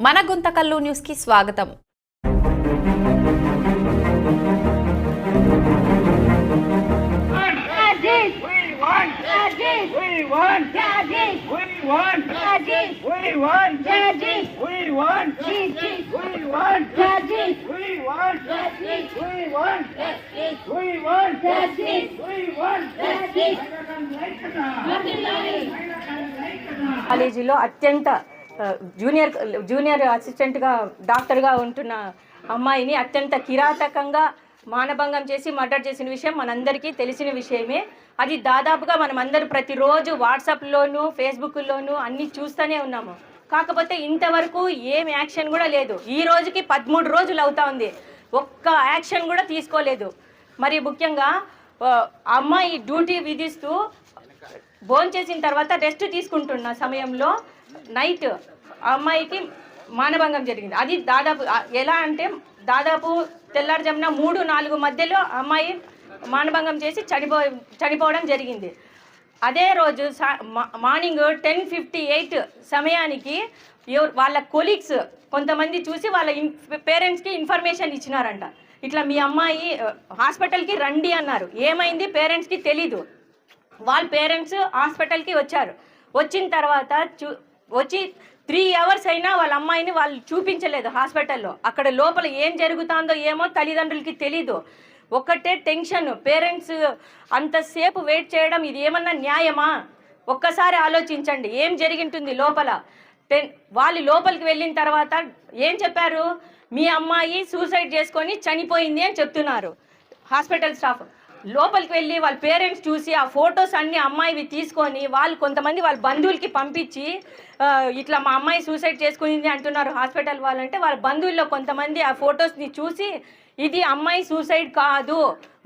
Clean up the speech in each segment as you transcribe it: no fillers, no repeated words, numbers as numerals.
మన గుంతకల్లు న్యూస్ కి స్వాగతం. కాలేజీలో అత్యంత జూనియర్ అసిస్టెంట్గా డాక్టర్గా ఉంటున్న అమ్మాయిని అత్యంత కిరాతకంగా మానభంగం చేసి మర్డర్ చేసిన విషయం మనందరికీ తెలిసిన విషయమే. అది దాదాపుగా మనం అందరూ ప్రతిరోజు వాట్సాప్లోనూ ఫేస్బుక్లోనూ అన్నీ చూస్తూనే ఉన్నాము. కాకపోతే ఇంతవరకు ఏం యాక్షన్ కూడా లేదు. ఈ రోజుకి 13 రోజులు అవుతా ఉంది, ఒక్క యాక్షన్ కూడా తీసుకోలేదు. మరి ముఖ్యంగా అమ్మాయి డ్యూటీ విధిస్తూ భోంచేసిన తర్వాత రెస్ట్ తీసుకుంటున్న సమయంలో నైట్ అమ్మాయికి మానభంగం జరిగింది. అది దాదాపు ఎలా అంటే దాదాపు తెల్లారుజామున 3-4 మధ్యలో అమ్మాయి మానభంగం చేసి చనిపోవడం జరిగింది. అదే రోజు మార్నింగ్ 10:58 సమయానికి వాళ్ళ కొలీగ్స్ కొంతమంది చూసి వాళ్ళ పేరెంట్స్కి ఇన్ఫర్మేషన్ ఇచ్చినారంట. ఇట్లా మీ అమ్మాయి హాస్పిటల్కి రండి అన్నారు. ఏమైంది పేరెంట్స్కి తెలీదు. వాళ్ళ పేరెంట్స్ హాస్పిటల్కి వచ్చారు. వచ్చిన తర్వాత వచ్చి 3 అవర్స్ అయినా వాళ్ళ అమ్మాయిని వాళ్ళు చూపించలేదు హాస్పిటల్లో. అక్కడ లోపల ఏం జరుగుతుందో ఏమో తల్లిదండ్రులకి తెలీదు. ఒక్కటే టెన్షన్. పేరెంట్స్ అంతసేపు వెయిట్ చేయడం ఇది ఏమన్నా న్యాయమా? ఒక్కసారి ఆలోచించండి ఏం జరిగింటుంది లోపల. వాళ్ళు లోపలికి వెళ్ళిన తర్వాత ఏం చెప్పారు? మీ అమ్మాయి సూసైడ్ చేసుకొని చనిపోయింది అని చెప్తున్నారు హాస్పిటల్ స్టాఫ్. లోపలికి వెళ్ళి వాళ్ళ పేరెంట్స్ చూసి ఆ ఫొటోస్ అన్ని అమ్మాయివి తీసుకొని వాళ్ళు కొంతమంది వాళ్ళ బంధువులకి పంపించి ఇట్లా మా అమ్మాయి సూసైడ్ చేసుకునింది అంటున్నారు హాస్పిటల్ వాళ్ళంటే, వాళ్ళ బంధువుల్లో కొంతమంది ఆ ఫొటోస్ని చూసి ఇది అమ్మాయి సూసైడ్ కాదు,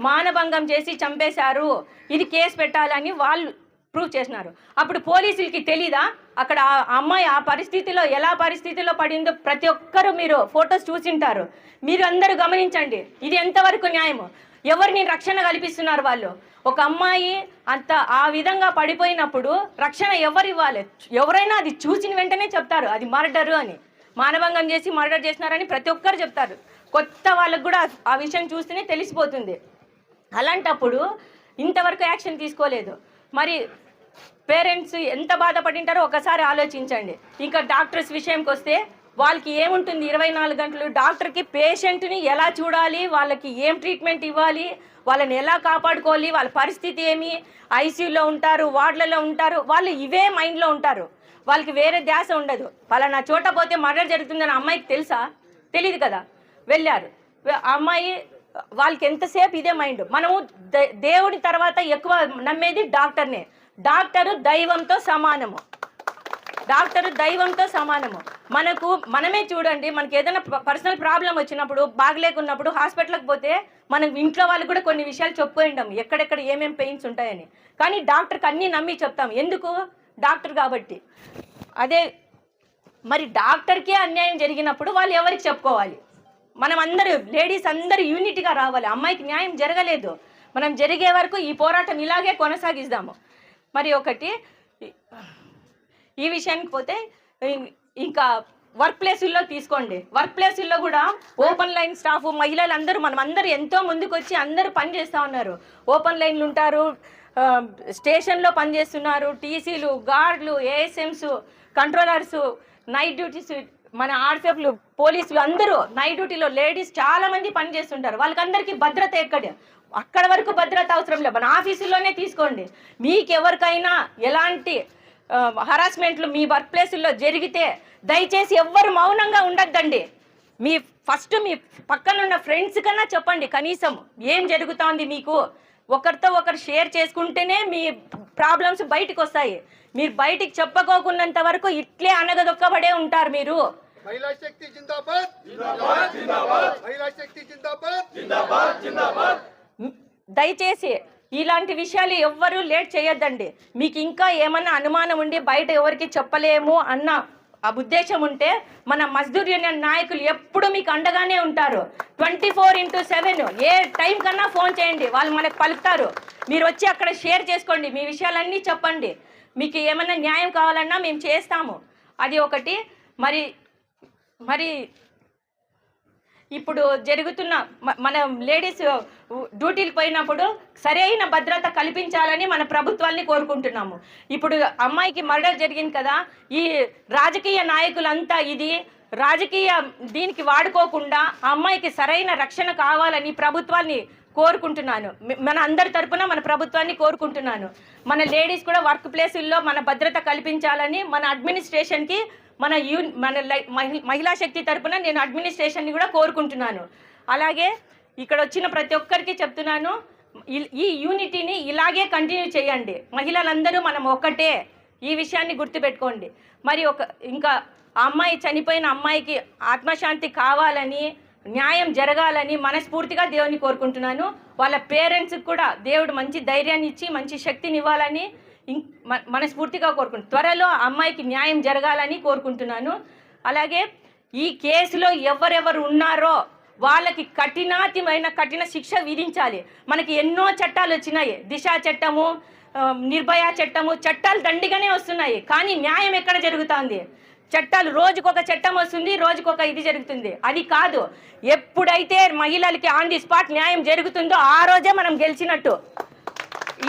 మానభంగం చేసి చంపేశారు, ఇది కేసు పెట్టాలని వాళ్ళు ప్రూవ్ చేసినారు. అప్పుడు పోలీసులకి తెలీదా? అక్కడ ఆ అమ్మాయి ఆ పరిస్థితిలో ఎలా పరిస్థితిలో పడిందో ప్రతి ఒక్కరు మీరు ఫొటోస్ చూసింటారు. మీరు అందరూ గమనించండి, ఇది ఎంతవరకు న్యాయము? ఎవరిని రక్షణ కల్పిస్తున్నారు వాళ్ళు? ఒక అమ్మాయి అంత ఆ విధంగా పడిపోయినప్పుడు రక్షణ ఎవరు ఇవ్వాలి? ఎవరైనా అది చూసిన వెంటనే చెప్తారు అది మర్డరు అని, మానభంగం చేసి మర్డర్ చేసినారని ప్రతి ఒక్కరు చెప్తారు. కొత్త వాళ్ళకు కూడా ఆ విషయం చూస్తేనే తెలిసిపోతుంది. అలాంటప్పుడు ఇంతవరకు యాక్షన్ తీసుకోలేదు. మరి పేరెంట్స్ ఎంత బాధపడింటారో ఒకసారి ఆలోచించండి. ఇంకా డాక్టర్స్ విషయంకి వస్తే వాళ్ళకి ఏముంటుంది? 24 గంటలు డాక్టర్కి పేషెంట్ని ఎలా చూడాలి, వాళ్ళకి ఏం ట్రీట్మెంట్ ఇవ్వాలి, వాళ్ళని ఎలా కాపాడుకోవాలి, వాళ్ళ పరిస్థితి ఏమి, ఐసీయూలో ఉంటారు, వార్డులలో ఉంటారు, వాళ్ళు ఇవే మైండ్లో ఉంటారు. వాళ్ళకి వేరే ధ్యాస ఉండదు. పలానా చోట పోతే మర్డర్ జరుగుతుందని అమ్మాయికి తెలుసా? తెలియదు కదా. వెళ్ళారు అమ్మాయి, వాళ్ళకి ఎంతసేపు ఇదే మైండ్. మనము దేవుడి తర్వాత ఎక్కువ నమ్మేది డాక్టర్నే. డాక్టరు దైవంతో సమానము. డాక్టరు దైవంతో సమానము. మనమే చూడండి, మనకి ఏదైనా పర్సనల్ ప్రాబ్లం వచ్చినప్పుడు బాగలేకున్నప్పుడు హాస్పిటల్కి పోతే మనం ఇంట్లో వాళ్ళకి కూడా కొన్ని విషయాలు చెప్పుకుంటాం, ఎక్కడెక్కడ ఏమేమి పెయిన్స్ ఉంటాయని. కానీ డాక్టర్కి అన్నీ నమ్మి చెప్తాం. ఎందుకు? డాక్టర్ కాబట్టి. అదే మరి డాక్టర్కే అన్యాయం జరిగినప్పుడు వాళ్ళు ఎవరికి చెప్పుకోవాలి? మనం అందరూ లేడీస్ అందరూ యూనిటీగా రావాలి. అమ్మాయికి న్యాయం జరగలేదు, మనం జరిగే వరకు ఈ పోరాటం ఇలాగే కొనసాగిద్దాము. మరి ఒకటి ఈ విషయానికి పోతే ఇంకా వర్క్ ప్లేసుల్లో తీసుకోండి. వర్క్ ప్లేసుల్లో కూడా ఓపెన్ లైన్ స్టాఫ్ మహిళలు అందరూ మనం అందరూ ఎంతో ముందుకు వచ్చి అందరూ పనిచేస్తూ ఉన్నారు. ఓపెన్ లైన్లు ఉంటారు, స్టేషన్లో పనిచేస్తున్నారు, టీసీలు, గార్డులు, ఏఎస్ఎంస్, కంట్రోలర్స్, నైట్ డ్యూటీస్, మన ఆర్పిఎఫ్లు, పోలీసులు అందరూ నైట్ డ్యూటీలో లేడీస్ చాలామంది పనిచేస్తుంటారు. వాళ్ళకందరికీ భద్రత అక్కడ వరకు భద్రత అవసరం లేదు. మన ఆఫీసుల్లోనే తీసుకోండి. మీకు ఎవరికైనా ఎలాంటి హరాస్మెంట్లు మీ వర్క్ ప్లేసుల్లో జరిగితే దయచేసి ఎవ్వరు మౌనంగా ఉండద్దండి. మీ పక్కనున్న ఫ్రెండ్స్ కన్నా చెప్పండి కనీసం ఏం జరుగుతోంది మీకు. ఒకరితో ఒకరు షేర్ చేసుకుంటేనే మీ ప్రాబ్లమ్స్ బయటకు వస్తాయి. మీరు బయటికి చెప్పుకోకున్నంత వరకు ఇట్లే అనగదొక్కబడే ఉంటారు మీరు. మహిళా శక్తి జిందాబాద్, జిందాబాద్, జిందాబాద్. మహిళా శక్తి జిందాబాద్, జిందాబాద్, జిందాబాద్. దయచేసి ఇలాంటి విషయాలు ఎవ్వరూ లేట్ చేయొద్దండి. మీకు ఇంకా ఏమన్నా అనుమానం ఉండి బయట ఎవరికి చెప్పలేము అన్న ఆ ఉద్దేశం ఉంటే మన మజ్దూర్ యూనియన్ నాయకులు ఎప్పుడు మీకు అండగానే ఉంటారు. 24/7 ఏ టైం కన్నా ఫోన్ చేయండి, వాళ్ళు మనకు పలుకుతారు. మీరు వచ్చి అక్కడ షేర్ చేసుకోండి, మీ విషయాలన్నీ చెప్పండి. మీకు ఏమన్నా న్యాయం కావాలన్నా మేము చేస్తాము. అది ఒకటి. మరి మరి ఇప్పుడు జరుగుతున్న మన లేడీస్ డ్యూటీలు పోయినప్పుడు సరైన భద్రత కల్పించాలని మన ప్రభుత్వాన్ని కోరుకుంటున్నాము. ఇప్పుడు అమ్మాయికి మర్డర్ జరిగింది కదా, ఈ రాజకీయ నాయకులంతా ఇది రాజకీయ దీనికి వాడుకోకుండా ఆ అమ్మాయికి సరైన రక్షణ కావాలని ప్రభుత్వాన్ని కోరుకుంటున్నాను. మన అందరి తరపున మన ప్రభుత్వాన్ని కోరుకుంటున్నాను. మన లేడీస్ కూడా వర్క్ ప్లేసుల్లో మన భద్రత కల్పించాలని మన అడ్మినిస్ట్రేషన్కి మన మహిళా శక్తి తరపున నేను అడ్మినిస్ట్రేషన్ని కూడా కోరుకుంటున్నాను. అలాగే ఇక్కడ వచ్చిన ప్రతి ఒక్కరికి చెప్తున్నాను, ఈ యూనిటీని ఇలాగే కంటిన్యూ చేయండి. మహిళలందరూ మనం ఒక్కటే, ఈ విషయాన్ని గుర్తుపెట్టుకోండి. మరి ఇంకా ఆ అమ్మాయి చనిపోయిన అమ్మాయికి ఆత్మశాంతి కావాలని, న్యాయం జరగాలని మనస్ఫూర్తిగా దేవుని కోరుకుంటున్నాను. వాళ్ళ పేరెంట్స్కి కూడా దేవుడు మంచి ధైర్యాన్ని ఇచ్చి మంచి శక్తిని ఇవ్వాలని మనస్ఫూర్తిగా కోరుకుంటున్నాను. త్వరలో అమ్మాయికి న్యాయం జరగాలని కోరుకుంటున్నాను. అలాగే ఈ కేసులో ఎవరెవరు ఉన్నారో వాళ్ళకి కఠిన శిక్ష విధించాలి. మనకి ఎన్నో చట్టాలు వచ్చినాయి, దిశ చట్టము, నిర్భయ చట్టము, చట్టాలు దండిగానే వస్తున్నాయి. కానీ న్యాయం ఎక్కడ జరుగుతుంది? చట్టాలు రోజుకొక చట్టం వస్తుంది, రోజుకొక ఇది జరుగుతుంది. అది కాదు, ఎప్పుడైతే మహిళలకి ఆన్ ది స్పాట్ న్యాయం జరుగుతుందో ఆ రోజే మనం గెలిచినట్టు.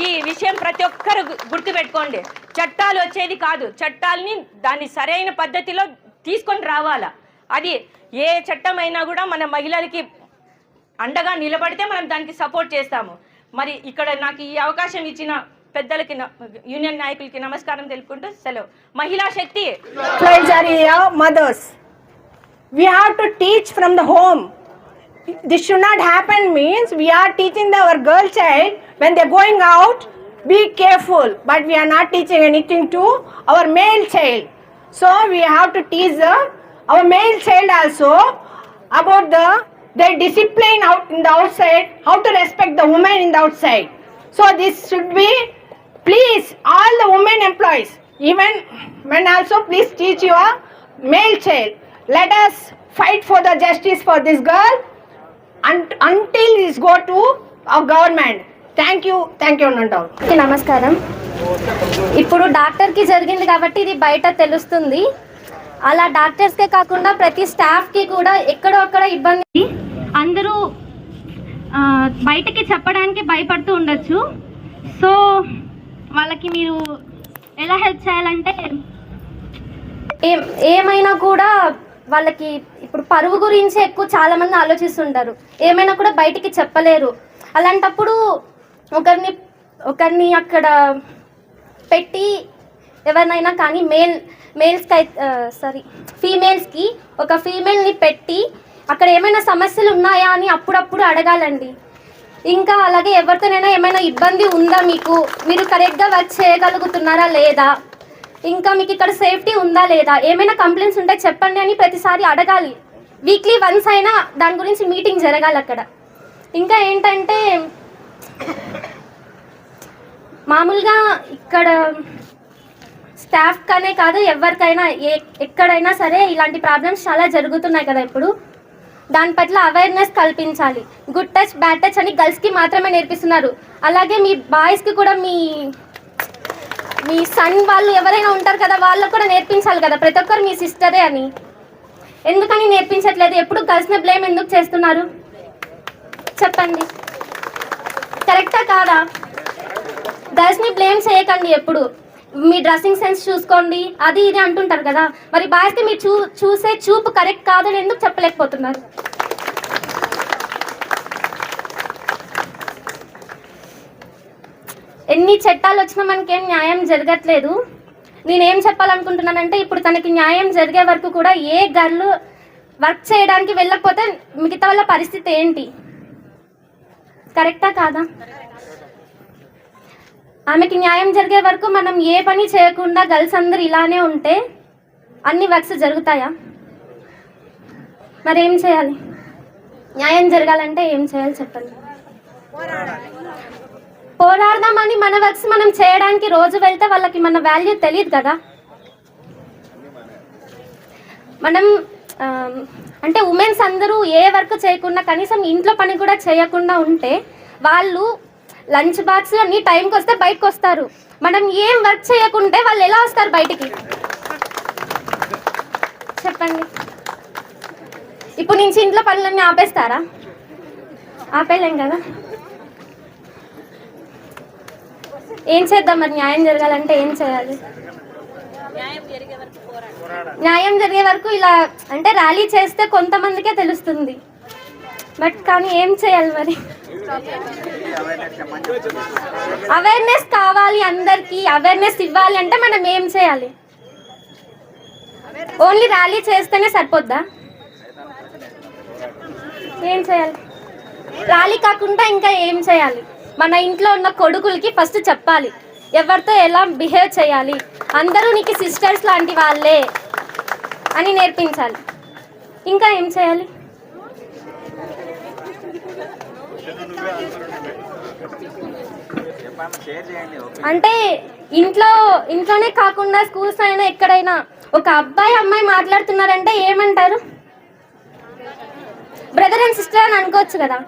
ఈ విషయం ప్రతి ఒక్కరు గుర్తుపెట్టుకోండి. చట్టాలు వచ్చేది కాదు, చట్టాలని దాన్ని సరైన పద్ధతిలో తీసుకొని రావాలా. అది ఏ చట్టం అయినా కూడా మన మహిళలకి అండగా నిలబడితే మనం దానికి సపోర్ట్ చేస్తాము. మరి ఇక్కడ నాకు ఈ అవకాశం ఇచ్చిన పెద్దలకి, యూనియన్ నాయకులకి నమస్కారం తెలుపుకుంటూ సెలవు. మహిళా శక్తి. Mothers, we have to teach from the home. This should not happen. Means we are teaching our girl child when they're going out, be careful, but we are not teaching anything to our male child. So we have to teach our male child also about their discipline out in the outside, how to respect the woman in the outside. So this should be, please, all the women employees, even men also, please teach your male child. Let us fight for the justice for this girl until this go to our government. Thank you అంటారు. నమస్కారం. ఇప్పుడు డాక్టర్కి జరిగింది కాబట్టి ఇది బయట తెలుస్తుంది. అలా డాక్టర్స్కే కాకుండా ప్రతి స్టాఫ్కి కూడా ఎక్కడో అక్కడ ఇబ్బంది, అందరూ బయటకి చెప్పడానికి భయపడుతూ ఉండొచ్చు. సో వాళ్ళకి మీరు ఎలా హెల్ప్ చేయాలంటే, ఏమైనా కూడా వాళ్ళకి ఇప్పుడు పరువు గురించి ఎక్కువ చాలామంది ఆలోచిస్తుంటారు. ఏమైనా కూడా బయటికి చెప్పలేరు. అలాంటప్పుడు ఒకరిని అక్కడ పెట్టి ఎవరినైనా కానీ ఫీమేల్స్కి ఒక ఫీమేల్ని పెట్టి అక్కడ ఏమైనా సమస్యలు ఉన్నాయా అని అప్పుడప్పుడు అడగాలండి. ఇంకా అలాగే ఎవరితోనైనా ఏమైనా ఇబ్బంది ఉందా, మీరు కరెక్ట్గా వర్క్ చేయగలుగుతున్నారా లేదా, ఇంకా మీకు ఇక్కడ సేఫ్టీ ఉందా లేదా, ఏమైనా కంప్లైంట్స్ ఉంటే చెప్పండి అని ప్రతిసారి అడగాలి. వీక్లీ వన్స్ అయినా దాని గురించి మీటింగ్ జరగాలి అక్కడ. ఇంకా ఏంటంటే, మామూలుగా ఇక్కడ స్టాఫ్ కనే కాదు ఎవరికైనా ఎక్కడైనా సరే ఇలాంటి ప్రాబ్లమ్స్ చాలా జరుగుతున్నాయి కదా. ఇప్పుడు దాని పట్ల అవేర్నెస్ కల్పించాలి. గుడ్ టచ్ బ్యాడ్ టచ్ అని గర్ల్స్కి మాత్రమే నేర్పిస్తున్నారు. అలాగే మీ బాయ్స్కి కూడా మీ సన్ వాళ్ళు ఎవరైనా ఉంటారు కదా, వాళ్ళకు కూడా నేర్పించాలి కదా. ప్రతి ఒక్కరు మీ సిస్టరే అని ఎందుకని నేర్పించట్లేదు? ఎప్పుడు గర్ల్స్ని బ్లేమ్ ఎందుకు చేస్తున్నారు చెప్పండి, కరెక్టా కాదా? గర్ల్స్ని బ్లేమ్ చేయకండి. ఎప్పుడు మీ డ్రెస్సింగ్ సెన్స్ చూసుకోండి, అది ఇది అంటుంటారు కదా. మరి బాయ్స్కి మీరు చూసే చూపు కరెక్ట్ కాదని ఎందుకు చెప్పలేకపోతున్నారు? ఎన్ని చట్టాలు వచ్చినా మనకేం న్యాయం జరగట్లేదు. నేనేం చెప్పాలనుకుంటున్నానంటే, ఇప్పుడు తనకి న్యాయం జరిగే వరకు కూడా ఏ గర్ల్ వర్క్ చేయడానికి వెళ్ళకపోతే మిగతా వాళ్ళ పరిస్థితి ఏంటి? కరెక్టా కాదా? ఆమెకి న్యాయం జరిగే వరకు మనం ఏ పని చేయకుండా గర్ల్స్ అందరు ఇలానే ఉంటే అన్ని వర్క్స్ జరుగుతాయా? మరి ఏం చేయాలి? న్యాయం జరగాలంటే ఏం చేయాలి చెప్పండి? పోరాడదామని మన వర్క్స్ మనం చేయడానికి రోజు వెళ్తే వాళ్ళకి మన వాల్యూ తెలియదు కదా. మనం అంటే ఉమెన్స్ అందరూ ఏ వర్క్ చేయకుండా కనీసం ఇంట్లో పని కూడా చేయకుండా ఉంటే వాళ్ళు లంచ్ బాక్స్ అన్ని టైంకి వస్తే బయటకు వస్తారు. మనం ఏం వర్క్ చేయకుంటే వాళ్ళు ఎలా వస్తారు బయటికి చెప్పండి? ఇప్పుడు నుంచి ఇంట్లో పనులన్నీ ఆపేస్తారా? ఆపేయలేం కదా. ఏం చేద్దాం మరి? న్యాయం జరగాలంటే ఏం చేయాలి? న్యాయం జరిగే వరకు ఇలా అంటే ర్యాలీ చేస్తే కొంతమందికే తెలుస్తుంది, బట్ కానీ ఏం చేయాలి మరి? అవేర్నెస్ కావాలి, అందరికీ అవేర్నెస్ ఇవ్వాలి అంటే మనం ఏం చేయాలి? ఓన్లీ ర్యాలీ చేస్తేనే సరిపోద్దా? ఏం చేయాలి? ర్యాలీ కాకుండా ఇంకా ఏం చేయాలి? మన ఇంట్లో ఉన్న కొడుకులకి ఫస్ట్ చెప్పాలి ఎవరితో ఎలా బిహేవ్ చేయాలి, అందరూ నీకు సిస్టర్స్ లాంటి వాళ్ళే అని నేర్పించాలి. ఇంకా ఏం చేయాలి? అంటే ఇంట్లోనే కాకుండా స్కూల్స్ అయినా ఎక్కడైనా ఒక అబ్బాయి అమ్మాయి మాట్లాడుతున్నారంటే ఏమంటారు? బ్రదర్ అండ్ సిస్టర్ అని అనుకోవచ్చు కదా.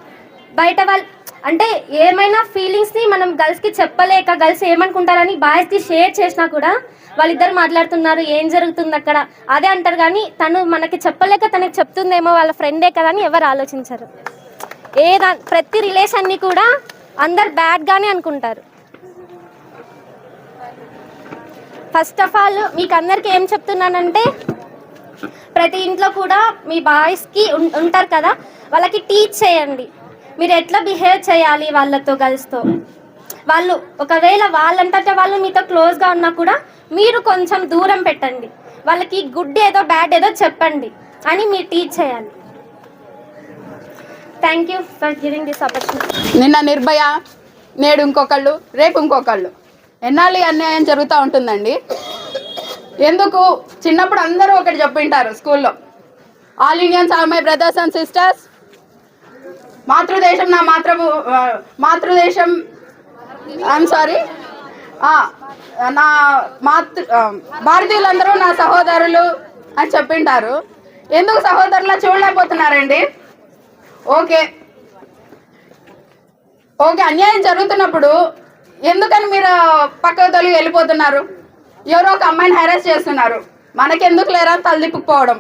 బయట వాళ్ళు అంటే ఏమైనా ఫీలింగ్స్ని మనం గర్ల్స్కి చెప్పలేక గర్ల్స్ ఏమనుకుంటారని బాయ్స్కి షేర్ చేసినా కూడా వాళ్ళిద్దరు మాట్లాడుతున్నారు, ఏం జరుగుతుంది అక్కడ అదే అంటారు. కానీ తను మనకి చెప్పలేక తనకి చెప్తుందేమో వాళ్ళ ఫ్రెండే కదా అని ఎవరు ఆలోచించరు. ప్రతి రిలేషన్ని కూడా అందరు బ్యాడ్గానే అనుకుంటారు. ఫస్ట్ ఆఫ్ ఆల్ మీకు అందరికీ ఏం చెప్తున్నానంటే, ప్రతి ఇంట్లో కూడా మీ బాయ్స్కి ఉంటారు కదా, వాళ్ళకి టీచ్ చేయండి మీరు ఎట్లా బిహేవ్ చేయాలి వాళ్ళతో, గర్ల్స్తో. వాళ్ళు ఒకవేళ వాళ్ళంతటా వాళ్ళు మీతో క్లోజ్గా ఉన్నా కూడా మీరు కొంచెం దూరం పెట్టండి, వాళ్ళకి గుడ్ ఏదో బ్యాడ్ ఏదో చెప్పండి అని మీరు టీచ్ చేయాలి. Thank you for giving this opportunity. నిన్న నిర్భయ, నేడు ఇంకొకళ్ళు, రేపు ఇంకొకళ్ళు, ఎన్నాళ్ళు అన్యాయం జరుగుతూ ఉంటుందండి. ఎందుకు? చిన్నప్పుడు అందరూ ఒకటి చెప్పింటారు స్కూల్లో, all Indians are my brothers and sisters, మాతృదేశం నా మాతృదేశం ఐఎమ్ సారీ నా భారతీయులందరూ నా సహోదరులు అని చెప్పింటారు. ఎందుకు సహోదరులా చూడలేకపోతున్నారండి? ఓకే అన్యాయం జరుగుతున్నప్పుడు ఎందుకని మీరు పక్కకు తొలగి వెళ్ళిపోతున్నారు? ఎవరో ఒక అమ్మాయిని హెరాస్ చేస్తున్నారు, మనకెందుకు లేరా తలదిప్పుకుపోవడం,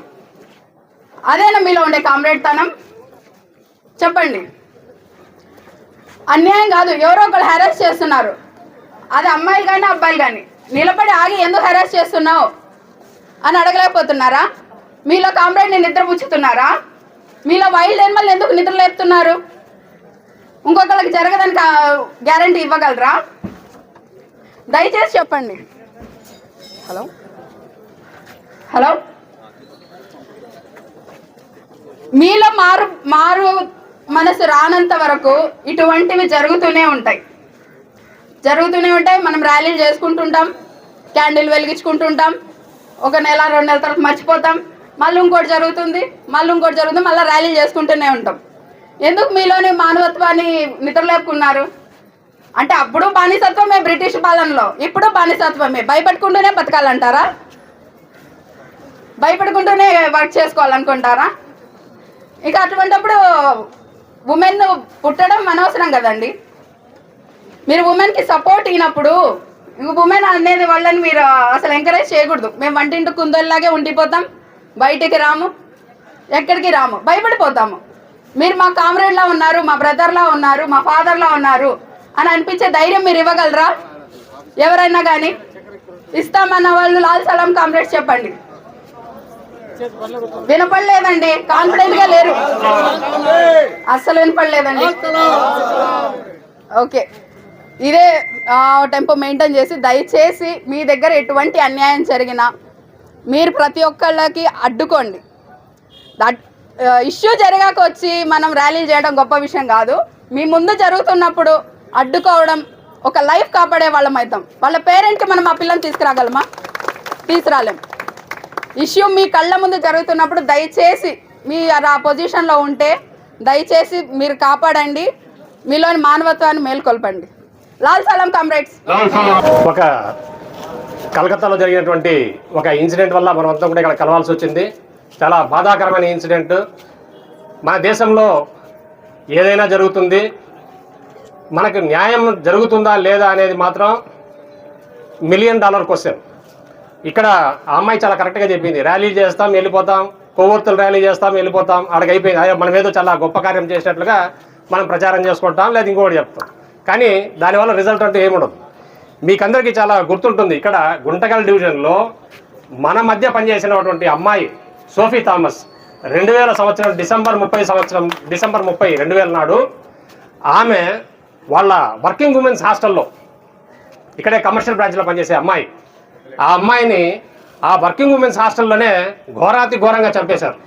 అదేనా మీలో ఉండే కామ్రేడ్ తనం? చెప్పండి. అన్యాయం కాదు, ఎవరో ఒకరు హెరాస్ చేస్తున్నారు, అది అమ్మాయిలు కానీ అబ్బాయిలు కానీ, నిలబడి ఆగి ఎందుకు హెరాస్ చేస్తున్నావు అని అడగలేకపోతున్నారా? మీలో కామ్రేడ్ని నిద్ర పుచ్చుతున్నారా? మీలో వైల్డ్ ఎనిమల్ ఎందుకు నిద్ర లేపుతున్నారు? ఇంకొకళ్ళకి జరగదని గ్యారంటీ ఇవ్వగలరా? దయచేసి చెప్పండి. హలో మీలో మారు మనసు రానంత వరకు ఇటువంటివి జరుగుతూనే ఉంటాయి. మనం ర్యాలీలు చేసుకుంటుంటాం, క్యాండిల్ వెలిగించుకుంటుంటాం, ఒక నెల 2 నెలల తర్వాత మర్చిపోతాం, మళ్ళీ ఇంకోటి జరుగుతుంది, మళ్ళీ ర్యాలీలు చేసుకుంటూనే ఉంటాం. ఎందుకు మీలోని మానవత్వాన్ని నిద్రలేపుకున్నారు? అంటే అప్పుడు బానిసత్వమే బ్రిటిష్ పాలనలో, ఇప్పుడు బానిసత్వమే. భయపడుకుంటూనే బతకాలంటారా? భయపడుకుంటూనే వర్క్ చేసుకోవాలనుకుంటారా? ఇక అటువంటిప్పుడు ఉమెన్ పుట్టడం అనవసరం కదండి. మీరు ఉమెన్కి సపోర్ట్ ఇచ్చినప్పుడు ఉమెన్ అనేది వాళ్ళని మీరు అసలు ఎంకరేజ్ చేయకూడదు. మేము వంటింటి కుందల్లాగే ఉండిపోతాం, బయటికి రాము, ఎక్కడికి రాము, భయపడిపోతాము. మీరు మా కామ్రేడ్లా ఉన్నారు, మా బ్రదర్లా ఉన్నారు, మా ఫాదర్లా ఉన్నారు అని అనిపించే ధైర్యం మీరు ఇవ్వగలరా? ఎవరైనా కానీ ఇస్తామన్న వాళ్ళు లాల్ సలాం కామ్రేడ్స్ చెప్పండి. వినపడలేదండి, కాన్ఫిడెంట్ గా లేరు, అస్సలు వినపడలేదండి. ఓకే, ఇదే టెంపో మెయింటైన్ చేసి దయచేసి మీ దగ్గర ఎటువంటి అన్యాయం జరిగినా మీరు ప్రతి ఒక్కళ్ళకి అడ్డుకోండి. ఇష్యూ జరిగాక వచ్చి మనం ర్యాలీలు చేయడం గొప్ప విషయం కాదు. మీ ముందు జరుగుతున్నప్పుడు అడ్డుకోవడం ఒక లైఫ్ కాపాడే వాళ్ళం అవుతాం. వాళ్ళ పేరెంట్కి మనం ఆ పిల్లని తీసుకురాగలమా? తీసుకురాలేం. ఇష్యూ మీ కళ్ళ ముందు జరుగుతున్నప్పుడు దయచేసి మీరు ఆ పొజిషన్లో ఉంటే దయచేసి మీరు కాపాడండి, మీలోని మానవత్వాన్ని మేల్కొల్పండి. లాల్ సలాం కామ్రేడ్స్. ఒక కలకత్తాలో జరిగినటువంటి ఒక ఇన్సిడెంట్ వల్ల మనం అంతా కూడా ఇక్కడ కలవాల్సి వచ్చింది. చాలా బాధాకరమైన ఇన్సిడెంట్. మన దేశంలో ఏదైనా జరుగుతుంది, మనకు న్యాయం జరుగుతుందా లేదా అనేది మాత్రం $1 మిలియన్ క్వశ్చన్. ఇక్కడ ఆ అమ్మాయి చాలా కరెక్ట్గా చెప్పింది, ర్యాలీ చేస్తాం, వెళ్ళిపోతాం, కొవ్వొత్తులు ర్యాలీ చేస్తాం, వెళ్ళిపోతాం, అక్కడికి అయిపోయింది, అయ్యో మనం ఏదో చాలా గొప్ప కార్యం చేసినట్లుగా మనం ప్రచారం చేసుకుంటాం, లేదా ఇంకోటి చెప్తాం. కానీ దానివల్ల రిజల్ట్ అంటే ఏముండదు. మీకందరికీ చాలా గుర్తుంటుంది, ఇక్కడ గుంటకల్ డివిజన్లో మన మధ్య పనిచేసినటువంటి అమ్మాయి సోఫీ థామస్ 2000 సంవత్సరం డిసెంబర్ 30 2000 నాడు ఆమె వాళ్ళ వర్కింగ్ ఉమెన్స్ హాస్టల్లో ఇక్కడే కమర్షియల్ బ్రాంచ్లో పనిచేసే అమ్మాయి, ఆ అమ్మాయిని ఆ వర్కింగ్ ఉమెన్స్ హాస్టల్లోనే ఘోరంగా చంపేశారు.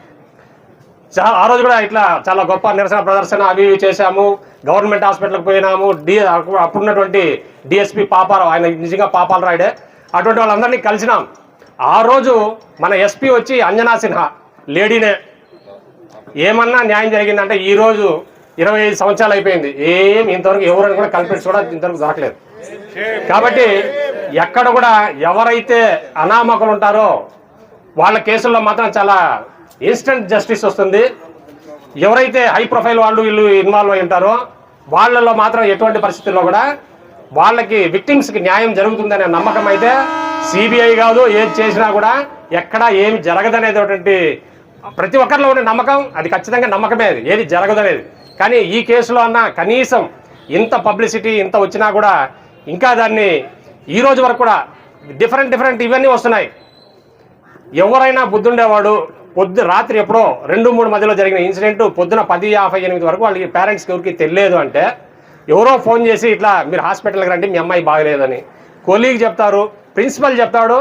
ఆ రోజు కూడా ఇట్లా చాలా గొప్ప నిరసన ప్రదర్శన అవి ఇవి చేశాము, గవర్నమెంట్ హాస్పిటల్కి పోయినాము. అప్పుడున్నటువంటి డిఎస్పీ పాపారావు, ఆయన నిజంగా పాపాలు రాయుడే, అటువంటి వాళ్ళందరినీ కలిసినాం. ఆ రోజు మన ఎస్పీ వచ్చి అంజనా సిన్హా లేడీనే, ఏమన్నా న్యాయం జరిగిందంటే ఈరోజు 25 సంవత్సరాలు అయిపోయింది, ఏం ఇంతవరకు ఎవరైనా కూడా కల్పిట్స్ కూడా ఇంతవరకు దొరకలేదు. కాబట్టి ఎక్కడ కూడా ఎవరైతే అనామకులు ఉంటారో వాళ్ళ కేసుల్లో మాత్రం చాలా ఇన్స్టెంట్ జస్టిస్ వస్తుంది. ఎవరైతే హై ప్రొఫైల్ వాళ్ళు వీళ్ళు ఇన్వాల్వ్ అయి ఉంటారో వాళ్ళలో మాత్రం ఎటువంటి పరిస్థితుల్లో కూడా వాళ్ళకి విక్టిమ్స్కి న్యాయం జరుగుతుందనే నమ్మకం అయితే సిబిఐ కాదు, ఏది చేసినా కూడా ఎక్కడా ఏమి జరగదనేటువంటి ప్రతి ఒక్కరిలో ఉండే నమ్మకం, అది ఖచ్చితంగా నమ్మకమే, అది ఏది జరగదనేది. కానీ ఈ కేసులో అన్న కనీసం ఇంత పబ్లిసిటీ ఇంత వచ్చినా కూడా ఇంకా దాన్ని ఈ రోజు వరకు కూడా డిఫరెంట్ ఇవన్నీ వస్తున్నాయి. ఎవరైనా బుద్ధుండేవాడు రాత్రి ఎప్పుడో 2-3 మధ్యలో జరిగిన ఇన్సిడెంట్ పొద్దున 10:58 వరకు వాళ్ళకి పేరెంట్స్కి ఎవరికి తెలియదు అంటే ఎవరో ఫోన్ చేసి ఇట్లా మీరు హాస్పిటల్కి రండి మీ అమ్మాయి బాగలేదని, కొలీగ్ చెప్తారు, ప్రిన్సిపల్ చెప్తాడు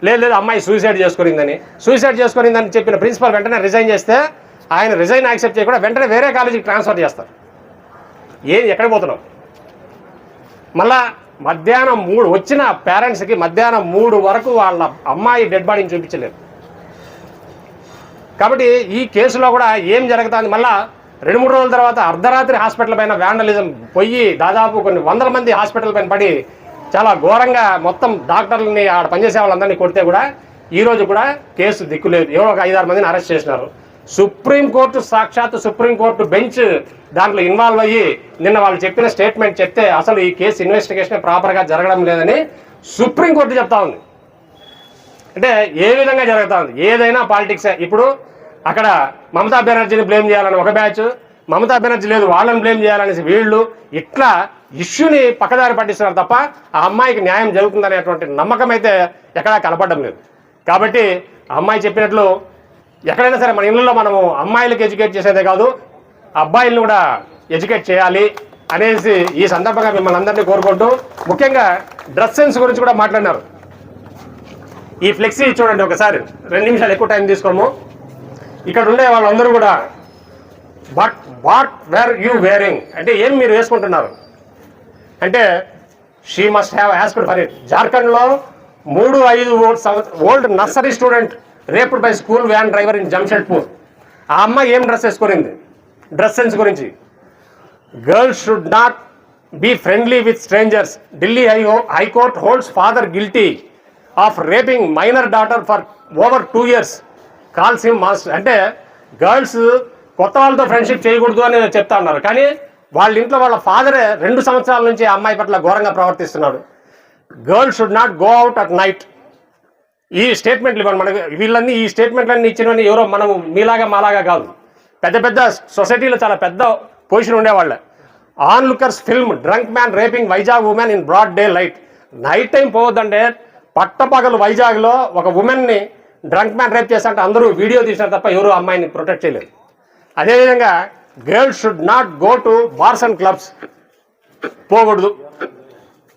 లేదు అమ్మాయి సూసైడ్ చేసుకునిందని చెప్పిన ప్రిన్సిపల్ వెంటనే రిజైన్ చేస్తే ఆయన రిజైన్ యాక్సెప్ట్ చేయకుండా వెంటనే వేరే కాలేజీకి ట్రాన్స్ఫర్ చేస్తారు. ఎక్కడికి పోతున్నాం? మళ్ళా మధ్యాహ్నం 3 వచ్చిన పేరెంట్స్కి మధ్యాహ్నం 3 వరకు వాళ్ళ అమ్మాయి డెడ్ బాడీని చూపించలేదు. కాబట్టి ఈ కేసులో కూడా ఏం జరుగుతుంది, మళ్ళా 2-3 రోజుల తర్వాత అర్ధరాత్రి హాస్పిటల్ పైన వ్యాండలిజం పోయి దాదాపు కొన్ని 100 మంది హాస్పిటల్ పైన పడి చాలా ఘోరంగా మొత్తం డాక్టర్లని ఆడ పనిచేసే వాళ్ళందరినీ కొడితే కూడా ఈరోజు కూడా కేసు దిక్కులేదు. ఎవరో ఒక 5-6 మందిని అరెస్ట్ చేసినారు. సాక్షాత్ సుప్రీంకోర్టు బెంచ్ దాంట్లో ఇన్వాల్వ్ అయ్యి నిన్న వాళ్ళు చెప్పిన స్టేట్మెంట్ చెప్తే అసలు ఈ కేసు ఇన్వెస్టిగేషన్ ప్రాపర్గా జరగడం లేదని సుప్రీంకోర్టు చెప్తా ఉంది. అంటే ఏ విధంగా జరుగుతూ ఉంది? ఏదైనా పాలిటిక్సే. ఇప్పుడు అక్కడ మమతా బెనర్జీని బ్లేమ్ చేయాలని ఒక బ్యాచ్, మమతా బెనర్జీ లేదు వాళ్ళని బ్లేమ్ చేయాలనేసి వీళ్ళు, ఇట్లా ఇష్యూని పక్కదారి పట్టిస్తున్నారు తప్ప ఆ అమ్మాయికి న్యాయం జరుగుతుందనేటువంటి నమ్మకం అయితే ఎక్కడా కనపడడం లేదు. కాబట్టి అమ్మాయి చెప్పినట్లు ఎక్కడైనా సరే మన ఇళ్ళలో మనము అమ్మాయిలకు ఎడ్యుకేట్ చేసేదే కాదు, అబ్బాయిలను కూడా ఎడ్యుకేట్ చేయాలి అనేసి ఈ సందర్భంగా మిమ్మల్ని అందరినీ కోరుకుంటూ, ముఖ్యంగా డ్రెస్ సెన్స్ గురించి కూడా మాట్లాడినారు. ఈ ఫ్లెక్సీ చూడండి ఒకసారి, 2 నిమిషాలు ఎక్కువ టైం తీసుకోము. ఇక్కడ ఉండే వాళ్ళందరూ కూడా వాట్ వేర్ యూ వేరింగ్ అంటే ఏం మీరు వేసుకుంటున్నారు అంటే she must have asked for it. జార్ఖండ్లో 3-5 old nursery student raped by school van driver in Jamshedpur. ఆ అమ్మాయి ఏం డ్రెస్ వేసుకునింది? డ్రెస్ సెన్స్ గురించి, girls should not be friendly with strangers. Delhi high court holds father guilty of raping minor daughter for over 2 years, calls him master. అంటే girls కొత్త వాళ్ళతో friendship చేయకూడదు అని చెప్తా ఉన్నారు, కానీ వాళ్ళ ఇంట్లో వాళ్ళ ఫాదరే 2 సంవత్సరాల నుంచి ఆ అమ్మాయి పట్ల ఘోరంగా ప్రవర్తిస్తున్నాడు. Girls should not go out at night. ఈ స్టేట్మెంట్లు ఇవ్వండి మనకు. వీళ్ళన్నీ ఈ స్టేట్మెంట్లన్నీ ఇచ్చినవన్నీ ఎవరో మనం మీలాగా మాలాగా కాదు, పెద్ద సొసైటీలో చాలా పెద్ద పొజిషన్ ఉండేవాళ్ళే. Onlookers film drunk man raping Vizag women in broad daylight. Night time పోవద్దంటే పట్టపగలు వైజాగ్లో ఒక ఉమెన్ని డ్రంక్ మ్యాన్ రేప్ చేస్తాంటే అందరూ వీడియో తీసినారు తప్ప ఎవరు అమ్మాయిని ప్రొటెక్ట్ చేయలేదు. అదేవిధంగా girls should not go to bars and clubs, పోకూడదు.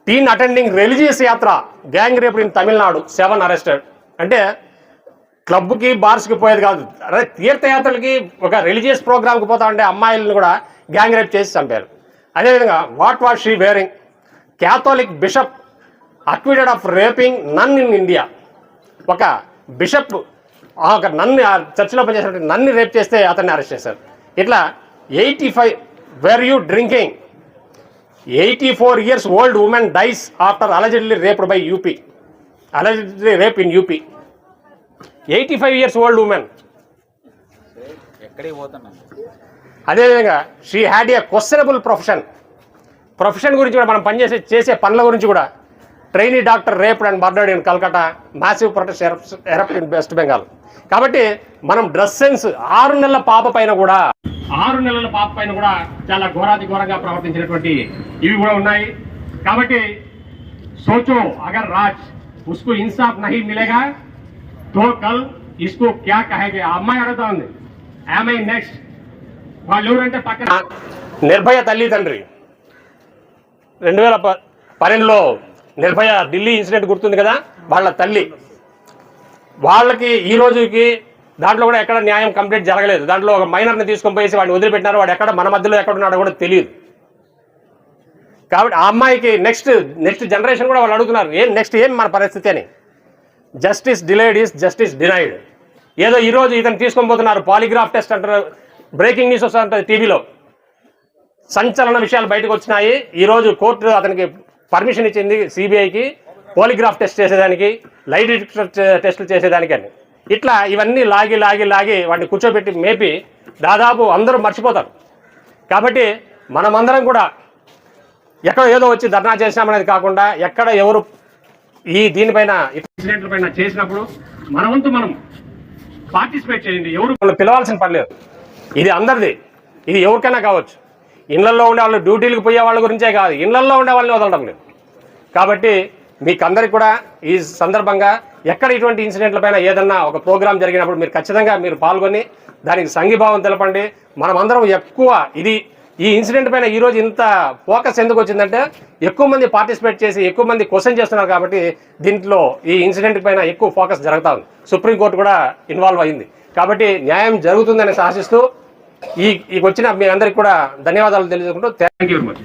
Teen attending religious yatra gang rape in Tamil Nadu 7 arrested. అంటే క్లబ్కి బార్స్కి పోయేది కాదు, అదే తీర్థయాత్రలకి ఒక రిలీజియస్ ప్రోగ్రామ్కి పోతా ఉంటే అమ్మాయిలను కూడా గ్యాంగ్ రేప్ చేసి చంపారు. అదేవిధంగా what was she wearing? Catholic bishop acquitted of raping nun in India. ఒక బిషప్ ఒక నన్ను చర్చిలో పనిచేసినట్టు నన్ను రేప్ చేస్తే అతన్ని అరెస్ట్ చేశారు. ఇట్లా 85 where you drinking. 84 years old woman dies after allegedly raped by UP. Allegedly rape in UP. 85 years old woman. అదేవిధంగా she had a questionable profession గురించి కూడా మనం చేసే పనుల గురించి కూడా trainee doctor raped and murdered in Calcutta, massive protest erupt in west Bengal. కాబట్టి మనం డ్రెస్ సెన్స్ 6 నెలల పాప పైన కూడా చాలా ఘోరాతి ఘోరంగా ప్రవర్తించినటువంటి ఇవి కూడా ఉన్నాయి. కాబట్టి సోచో అగర్ రాజ్ ఉస్కు ఇన్సాఫ్ నహీ మిలేగా తో కల్ ఇస్కో క్యా కహేగే. ఆ అమ్మాయి అడుగుతా ఉంది, ఆమె నెక్స్ట్ వాళ్ళు ఎవరంటే పక్కన నిర్భయ తల్లి తండ్రి 2012లో నిర్భయ ఢిల్లీ ఇన్సిడెంట్ గుర్తుంది కదా, వాళ్ళ తల్లి, వాళ్ళకి ఈ రోజుకి దాంట్లో కూడా ఎక్కడ న్యాయం కంప్లీట్ జరగలేదు. దాంట్లో ఒక మైనర్ని తీసుకొని పోయేసి వాడిని వదిలిపెట్టినారు. వాడు ఎక్కడ మన మధ్యలో ఎక్కడ ఉన్నాడో కూడా తెలియదు. కాబట్టి ఆ అమ్మాయికి నెక్స్ట్ జనరేషన్ కూడా వాళ్ళు అడుగుతున్నారు, నెక్స్ట్ ఏం మన పరిస్థితి అని. Justice delayed is justice denied. ఏదో ఈరోజు ఇతను తీసుకొని పోతున్నారు, పాలిగ్రాఫ్ టెస్ట్ అంటారు, బ్రేకింగ్ న్యూస్ వస్తుంది టీవీలో, సంచలన విషయాలు బయటకు వచ్చినాయి. ఈరోజు కోర్టు అతనికి పర్మిషన్ ఇచ్చింది సిబిఐకి పాలిగ్రాఫ్ టెస్ట్ చేసేదానికి, లై డిటెక్టర్ టెస్టులు చేసేదానికి అని. ఇట్లా ఇవన్నీ లాగి వాడిని కూర్చోబెట్టి మేపి దాదాపు అందరూ మర్చిపోతారు. కాబట్టి మనమందరం కూడా ఎక్కడ ఏదో వచ్చి ధర్నా చేసినామనేది కాకుండా, ఎక్కడ ఎవరు దీనిపైన ఇన్సిడెంట్ల పైన చేసినప్పుడు మన వంతు మనం పార్టిసిపేట్ చేయండి. ఎవరు పిలవాల్సిన పని లేదు, ఇది అందరిది, ఇది ఎవరికైనా కావచ్చు. ఇళ్లల్లో ఉండే వాళ్ళు, డ్యూటీలకు పోయే వాళ్ళ గురించే కాదు, ఇళ్లల్లో ఉండే వాళ్ళని వదలడం లేదు. కాబట్టి మీకు అందరికి కూడా ఈ సందర్భంగా ఎక్కడ ఇటువంటి ఇన్సిడెంట్లపైన ఏదన్నా ఒక ప్రోగ్రాం జరిగినప్పుడు మీరు ఖచ్చితంగా పాల్గొని దానికి సంఘీభావం తెలపండి. మనమందరం ఎక్కువ ఈ ఇన్సిడెంట్ పైన ఈరోజు ఇంత ఫోకస్ ఎందుకు వచ్చిందంటే, ఎక్కువ మంది పార్టిసిపేట్ చేసి ఎక్కువ మంది క్వశ్చన్ చేస్తున్నారు. కాబట్టి దీంట్లో ఈ ఇన్సిడెంట్ పైన ఎక్కువ ఫోకస్ జరుగుతూ ఉంది. సుప్రీంకోర్టు కూడా ఇన్వాల్వ్ అయింది. కాబట్టి న్యాయం జరుగుతుందని ఆశిస్తూ ఈ వచ్చిన మీ అందరికి కూడా ధన్యవాదాలు తెలియజేసుకుంటూ థ్యాంక్ యూ వెరీ మచ్.